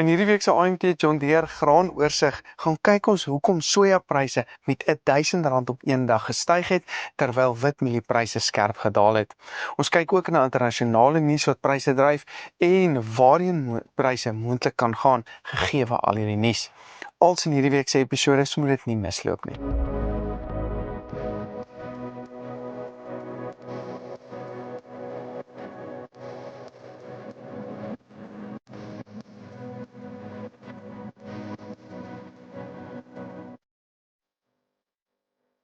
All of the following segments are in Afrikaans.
In hierdie week se AMT John Deere graanoorsiג gaan kyk ons hoekom sojapryse met R1000 op een dag gestyg het terwyl witmieliepryse skerp gedaal het. Ons kyk ook na internasionale nuus wat pryse dryf en waarheen pryse moontlik kan gaan gegee al hierdie nuus. Als in hierdie week se episode, so moet dit nie misloop nie.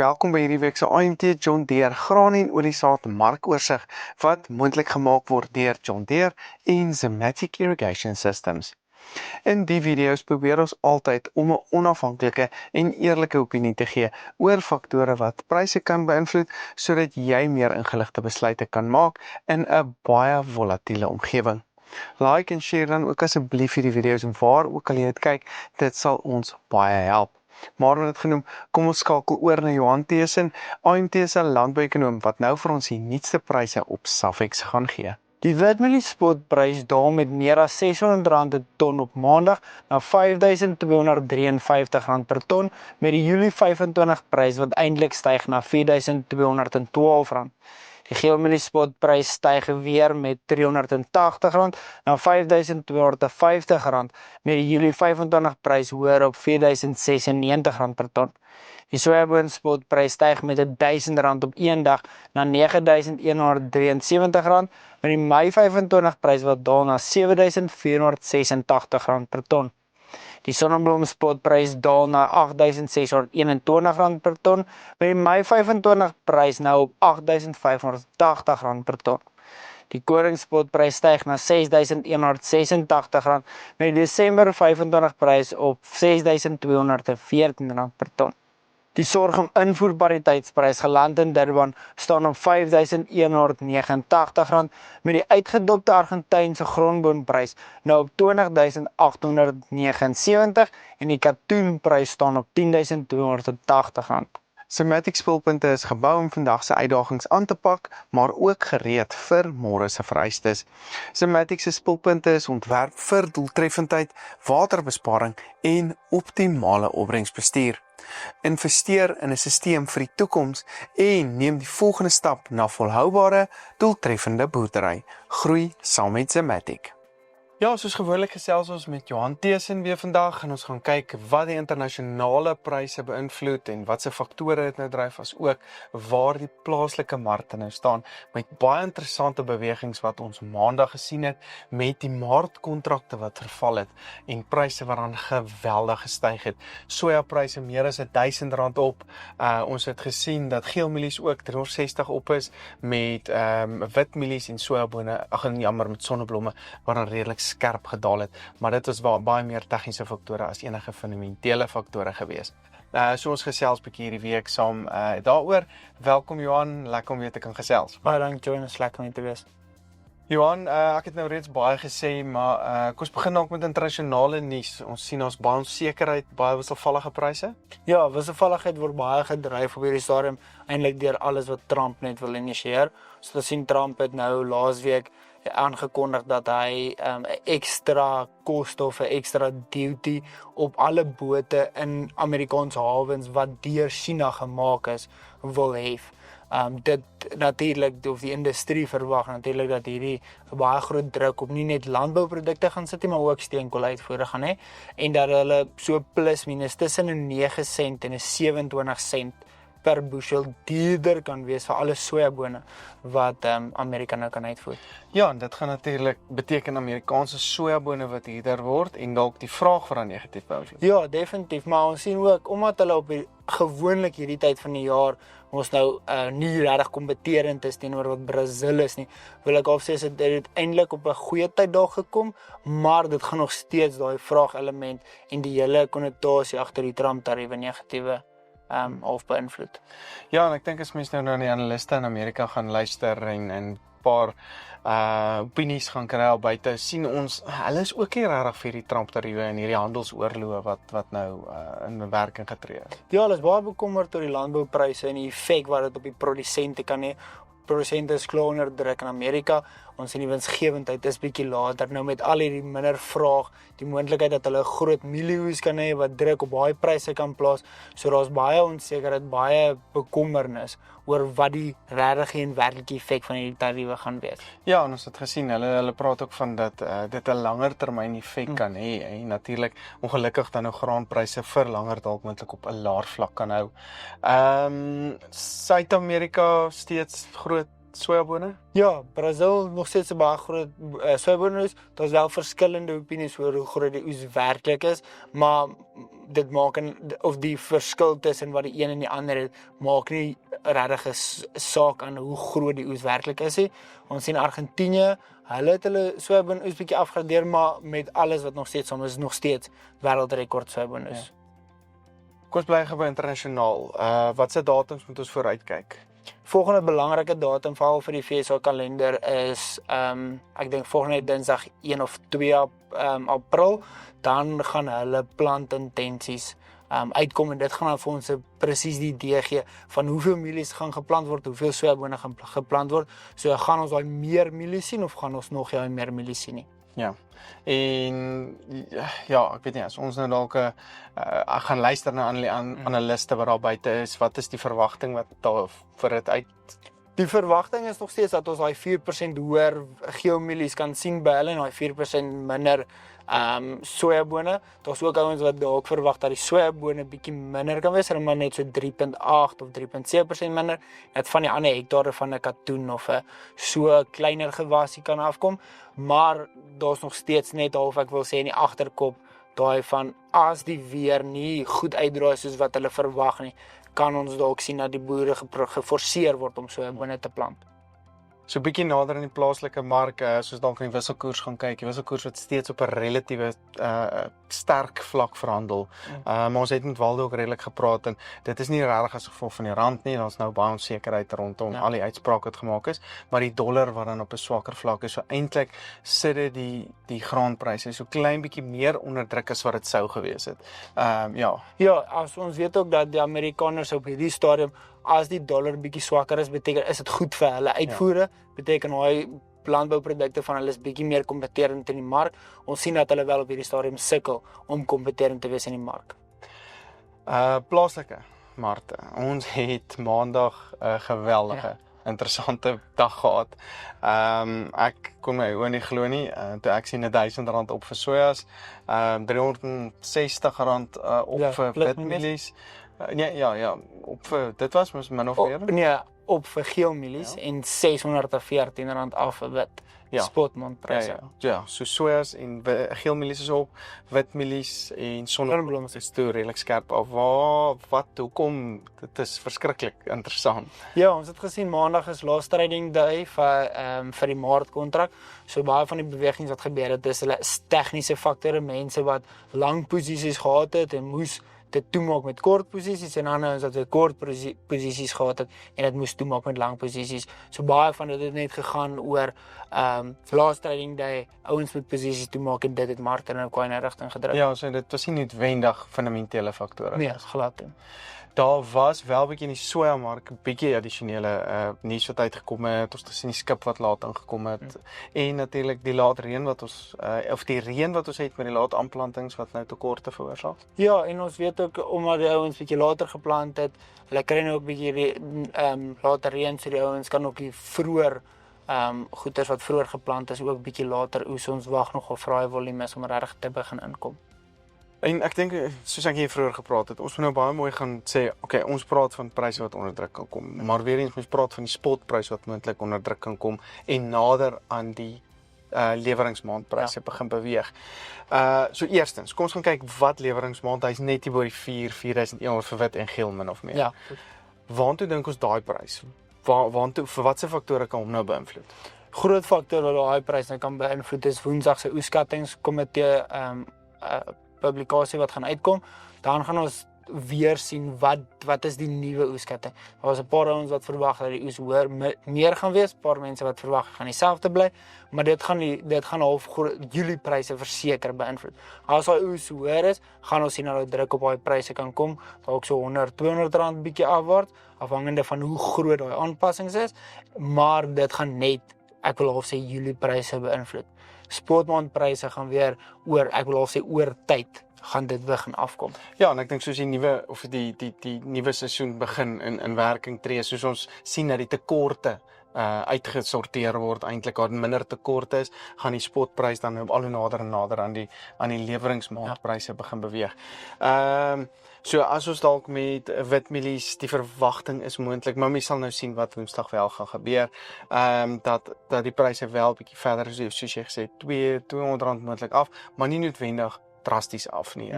Welkom by hierdie week se AMT John Deere graan en oliesaad markoorsig wat moontlik gemaak word deur John Deere en Zematic Irrigation Systems. In die video's probeer ons altyd om 'n onafhanklike en eerlike opinie te gee oor faktore wat pryse kan beïnvloed sodat jy meer ingeligte besluite kan maak in 'n baie volatiele omgewing. Like en share dan ook asseblief hierdie video's en waar ook al jy dit kyk, dit sal ons baie help. Maar met dit genoem, kom ons skakel oor na Johan Thesen, AMT se landbouekonoom wat nou vir ons die nuutste pryse op Safex gaan gee. Die witmielie spotprys daal met meer as R600 per ton op maandag na R5.253 per ton met die Julie 25 prys wat eintlik styg na R4.212. Die geelmielie spotprys styg weer met R380 na R5.250 met die Julie 25 prys hoër op R4.096 per ton. Die sojaboon spotprys styg met R1.000 op een dag na R9.173 met die Mei 25 prys wat daal na R7.486 per ton. Die sonnebloem spotprys daal na R8.621 per ton met die Mei 25 prys nou op R8.580 per ton. Die koring spotprys styg na R6.186 met die Desember 25 prys op R6.214 per ton. Die sorghum invoerpariteitsprys geland in Durban staan op R5.189 met die uitgedopte Argentynse grondboonprys nou op R20.879 en die katoenprys staan op R10.280. Zematic spulpunte is gebou om vandag se uitdagings aan te pak, maar ook gereed vir môre se vereistes. Zematic se spulpunte is ontwerp vir doeltreffendheid, waterbesparing en optimale opbrengsbestuur. Investeer in 'n stelsel vir die toekoms en neem die volgende stap na volhoubare, doeltreffende boerdery. Groei saam met Zematic. Ja, soos gewoonlik gesels ons met Johan Thesen weer vandag en ons gaan kyk wat die internasionale pryse beïnvloed en wat se faktore dit nou dryf as ook waar die plaaslike markte nou staan met baie interessante bewegings wat ons maandag gesien het met die maartkontrakte wat verval het en pryse wat dan geweldig gestyg het. Sojapryse meer as R1000 op. Ons het gesien dat geelmielies ook 360 op is met witmielies en sojabone, met sonneblomme wat dan redelik skerp gedaal het, maar dit was baie meer tegniese faktore as enige fundamentele faktore gewees. So ons gesels bietjie hierdie week saam daaroor. Welkom Johan, lekker om weer te kan gesels. Baie dankie Johan, is lekker om hier te wees. Johan, ek het nou reeds baie gesê, maar kom ons begin dalk met internasionale nuus. Ons sien ons baie onsekerheid, baie wisselvallige pryse. Ja, wisselvalligheid word baie gedryf op hierdie stadium eintlik deur alles wat Trump net wil initieer. So ons sien Trump het nou laasweek aangekondig dat hy 'n ekstra koste of 'n ekstra duty op alle bote in Amerikaanse hawens wat deur China gemaak is, wil hef. Dit natuurlik of die industrie verwag natuurlik dat hierdie baie groot druk op nie net landbouprodukte gaan sit nie, maar ook steenkooluitvoere gaan hê en dat hulle so plus minus tussen 'n 9 sent en 'n 27 sent per bushel duurder kan wees vir alle sojabone wat Amerika nou kan uitvoer. Ja, en dit gaan natuurlik beteken Amerikaanse sojabone wat duurder word en dalk die vraag vir 'n negatief beïnvloed. Ja, definitief, maar ons sien ook omdat hulle op gewoonlik hierdie tyd van die jaar ons nou nie regtig kompeterend is teenoor wat Brazil is nie, wil ek al sê dit het eintlik op 'n goeie tyd daar gekom, maar dit gaan nog steeds daai vraagelement en die hele konnotasie agter die Trump-tariewe negatiewe of beïnvloed. Ja, en ek dink as mense nou na die analiste in Amerika gaan luister en paar opinies gaan kry al buite, sien ons, hulle is ook nie regtig vir die Trump-tariewe en hierdie handelsoorloë wat nou in werking getree is. Ja, hulle is baie bekommerd oor die landboupryse en die effek wat dit op die produsente kan hê. Produsente is klaar onder druk in Amerika Ons sien die winsgewendheid is bietjie later. Nou met al hierdie minder vraag, die moontlikheid dat hulle 'n groot mielieoes kan hê wat druk op baie pryse kan plaas. So daar's baie onsekerheid, baie bekommernis oor wat die regte en werklike effek van hierdie tariewe gaan wees. Ja, en ons het gesien, hulle praat ook van dat dit 'n langer termyn effek kan hê. En natuurlik, ongelukkig dan nou graanpryse vir langer dalk moontlik op 'n laer vlak kan hou. Suid-Amerika steeds groot sojabone? Ja, Brazil nog steeds 'n baie groot sojaboonoes. Daar's wel verskillende opinies oor hoe groot die oes werklik is, maar dit maak of die verskil tussen wat die een en die ander het, maak nie regtig 'n saak aan hoe groot die oes werklik is nie. Ons sien Argentinië, hulle het hulle sojaboonoes bietjie afgradeer, maar met alles wat nog steeds is nog steeds wêreldrekord sojaboonoes. Ja. Kom ons bly gou internasionaal. Wat se datums moet ons vooruitkyk? Volgende belangrike datum veral vir die FSA kalender is ek dink volgende Dinsdag 1 of 2 April, dan gaan hulle plantintensies uitkom en dit gaan dan vir ons presies die idee gee van hoeveel mielies gaan geplant word, hoeveel sojabone gaan geplant word. So gaan ons daai meer mielies sien of gaan ons nog meer mielies sien nie? Ja. En ja, ek weet nie, as ons nou dalk gaan luister na analiste wat daar buite is, wat is die verwagting wat daar vir dit uit? Die verwagting is nog steeds dat ons daai 4% hoër geomielies kan sien by hulle en daai 4% minder sojabone. Daar's ook ouens wat dalk verwag dat die sojabone bietjie minder kan wees, maar net so 3.8 of 3.7% minder. Net van die ander hektare van 'n katoen of 'n so kleiner gewasie kan afkom, maar daar's nog steeds net half ek wil sê in die agterkop daai van as die weer nie goed uitdraai soos wat hulle verwag nie, kan ons dalk sien dat die boere geforseer word om sojabone te plant. So 'n bietjie nader in die plaaslike mark, soos dalk in die wisselkoers gaan kyk. Die wisselkoers wat steeds op 'n relatiewe sterk vlak verhandel. Maar ons het met Waldo ook redelik gepraat en dit is nie regtig as gevolg van die rand nie. Daar's nou baie onsekerheid rondom al die uitsprake wat gemaak is, maar die dollar wat dan op 'n swakker vlak is. So eintlik sit dit die graanpryse so klein bietjie meer onder druk as wat dit sou gewees het. Ja, as ons weet ook dat die Amerikaners op hierdie stadium as die dollar bietjie swakker is, beteken is dit goed vir hulle uitvoere, beteken daai landbouprodukte van hulle is bietjie meer kompeterend in die mark. Ons sien dat hulle wel op hierdie stadium sukkel om kompeterend te wees in die mark. Plaaslike markte. Ons het maandag 'n geweldige interessante dag gehad. Ek kon my oë nie glo nie, toe ek sien R1000 op vir sojas, R360 op vir witmielies. Ja, op vir dit was mos min of meer. Nee, op vir geelmielies en R614 af vir wit. Spotmondpryse. Ja, so sojas en geelmielies is op, witmielies en sonneblom is toe redelik skerp af. Hoekom? Dit is verskriklik interessant. Ja, ons het gesien maandag is last trading day vir die maartkontrak. So baie van die bewegings wat gebeur het, is hulle tegniese faktore, mense wat lang posisies gehad het en moes dit toemaak met kort posisies en ander ons het kort posisies gehad het en dit moes toemaak met lang posisies. So baie van dit het net gegaan oor last trading day, ouens met posisies toemaak en dit het markte in 'n kwai rigting gedruk. Ja, so dit was nie noodwendig fundamentele faktore. Nee, glad nie. Daar was wel bietjie in die sojamark bietjie addisionele nuus wat uitgekom het. Ons het gesien die skip wat laat ingekom het en natuurlik die laat reën wat ons of die reën wat ons het met die laat aanplantings wat nou tekorte veroorsaak. Ja, en ons weet ook omdat die ouens bietjie later geplant het, hulle kry nou ook bietjie later reën, so die ouens kan ook die vroeër goeders wat vroeër geplant is ook bietjie later oes. Ons wag nog of raai volume is om regtig te begin inkom. En ek dink, soos ek hier vroeër gepraat het, ons moet nou baie mooi gaan sê, okay, ons praat van pryse wat onder druk kan kom, maar weer eens ons praat van die spotprys wat moontlik onder druk kan kom en nader aan die leweringsmaandpryse begin beweeg. So eerstens, kom ons gaan kyk wat leweringsmaand, hy's net hier by die 4.100 vir wit en geel min of meer. Ja. Waartoe dink ons daai prys? Waartoe vir watse faktore kan hom nou beïnvloed? Groot faktor wat daai prys nou kan beïnvloed is Woensdag se oeskattingskomitee publikasie wat gaan uitkom. Dan gaan ons weer sien wat is die nuwe oeskatting. Daar was 'n paar ouens wat verwag dat die oes meer gaan wees, 'n paar mense wat verwag gaan dieselfde bly, maar dit gaan half Julie pryse verseker beïnvloed. As daai oes hoër is, gaan ons sien dat die druk op daai pryse kan kom, dalk so R100-200 bietjie afwaarts, afhangende van hoe groot daai aanpassings is, maar dit gaan net ek wil half sê Julie pryse beïnvloed. Spotmaandpryse gaan weer ek wil half sê oor tyd gaan dit begin afkom. Ja, en ek dink soos die nuwe of die nuwe seisoen begin in werking tree, soos ons sien dat die tekorte uitgesorteer word, eintlik daar minder tekorte is, gaan die spotprys dan al hoe nader en nader aan die leweringsmaandpryse begin beweeg. So as ons dalk met witmielies, die verwagting is moontlik, maar mens sal nou sien wat Woensdag wel gaan gebeur, dat die pryse wel bietjie verder, soos jy gesê, R200 moontlik af, maar nie noodwendig drasties af nie.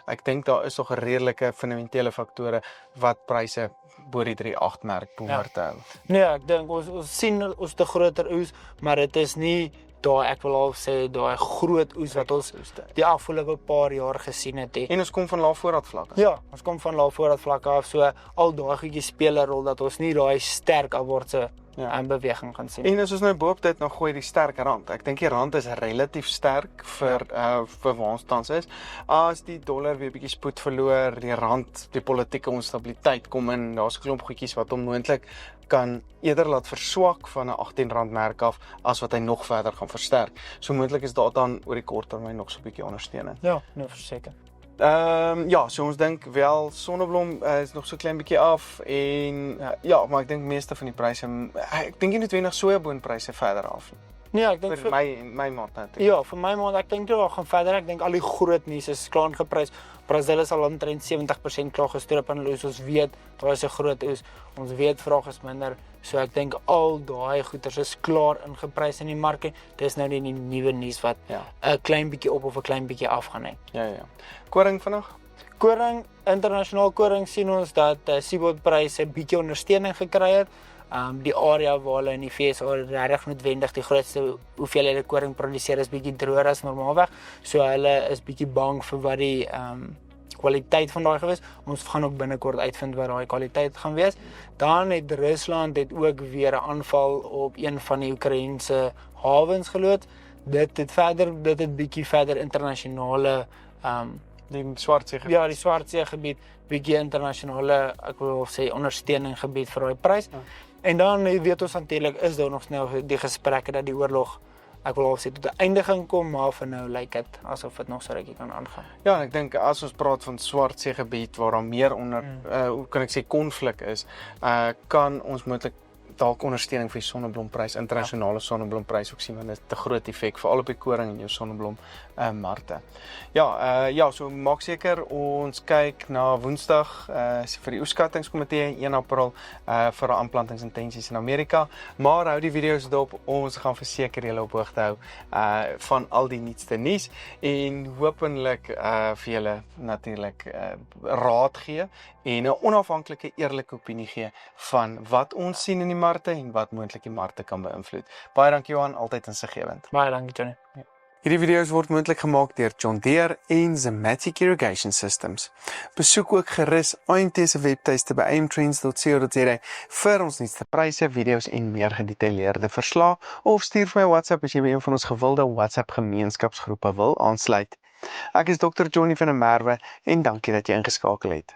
Ek dink daar is nog 'n redelike fundamentele faktore wat pryse bo die 3.8 merk behoort te hou. Nee, ek dink ons sien ons te groter oes, maar dit is nie daai ek wil al sê daai groot oes wat ons die afgelope paar jaar gesien het. En ons kom van lae voorraadvlakke. Ja, ons kom van lae voorraadvlakke af, so al daai goedjies speel 'n rol dat ons nie daai sterk afwaartse beweging gaan sien. En as ons nou boop dit nog gooi die sterk rand. Ek dink die rand is relatief sterk vir waar ons tans is. As die dollar weer bietjie spoed verloor, die rand, die politieke onstabiliteit kom in, daar's 'n klomp goedjies wat hom moontlik kan eerder laat verswak van 'n R18 merk af as wat hy nog verder gaan versterk. So moontlik is daar dan oor die kort termyn nog so 'n bietjie ondersteuning. Ja, nou verseker. Ja, so ons dink wel Sonneblom is nog so klein bietjie af en ja, maar ek dink meeste van die pryse, ek dink nie noodwendig sojaboonpryse verder af nie. Nee, ek dink vir my maand nou. Ja, vir my maand ek dink daar gaan verder. Ek dink al die groot nuus is klaar geprys. Brazil is al omtrent 70% klaar gestrip aan oes. Ons weet daar is 'n groot oes. Ons weet vraag is minder. So ek dink al daai goeders is klaar ingeprys in die mark. Dis nou die nuwe nuus wat 'n klein bietjie op of 'n klein bietjie af gaan hê. Ja. Koring vandag? Koring, internasionaal koring sien ons dat seaboardpryse 'n bietjie ondersteuning gekry het. Die area waar hulle in die VSA regtig noodwendig die grootste hoeveelhede koring produseer is bietjie droër as normaalweg. So hulle is bietjie bang vir wat die kwaliteit van daai gewees. Ons gaan ook binnekort uitvind wat daai kwaliteit gaan wees. Dan het Rusland ook weer 'n aanval op een van die Oekraïense hawens geloods. Dit het bietjie verder internasionale die Swartsee. Ja, die Swartsee gebied, bietjie internasionale, ek wil sê ondersteuning gebied vir daai prys. En dan weet ons natuurlik is daar nog snel die gesprekke dat die oorlog, ek wil al sê tot 'n eindiging kom, maar vir nou lyk dit asof dit nog so rukkie kan aangaan. Ja, en ek dink as ons praat van Swartsee gebied waar daar meer onder hoe kan ek sê konflik is, kan ons moontlik dalk ondersteuning vir die sonneblomprys, internasionale sonneblomprys ook sien, want dit het 'n groot effek veral op die koring en jou sonneblom markte. Ja, so maak seker ons kyk na Woensdag vir die oeskattingskomitee 1 April vir die aanplantingsintensies in Amerika, maar hou die video's dop, ons gaan verseker julle op hoogte hou van al die nuutste nuus en hopelik vir julle natuurlik raad gee en 'n onafhanklike eerlike opinie gee van wat ons sien in die markte en wat moontlik die markte kan beïnvloed. Baie dankie Johan, altyd insiggewend. Baie dankie Johnny. Hierdie video's word moontlik gemaak deur John Deere en Zematic Irrigation Systems. Besoek ook gerus AMT se webtuiste by amtrends.co.za vir ons nuutste pryse, video's en meer gedetailleerde verslae of stuur vir my WhatsApp as jy by een van ons gewilde WhatsApp gemeenskapsgroepe wil aansluit. Ek is Dr. Johnny van der Merwe en dankie dat jy ingeskakel het.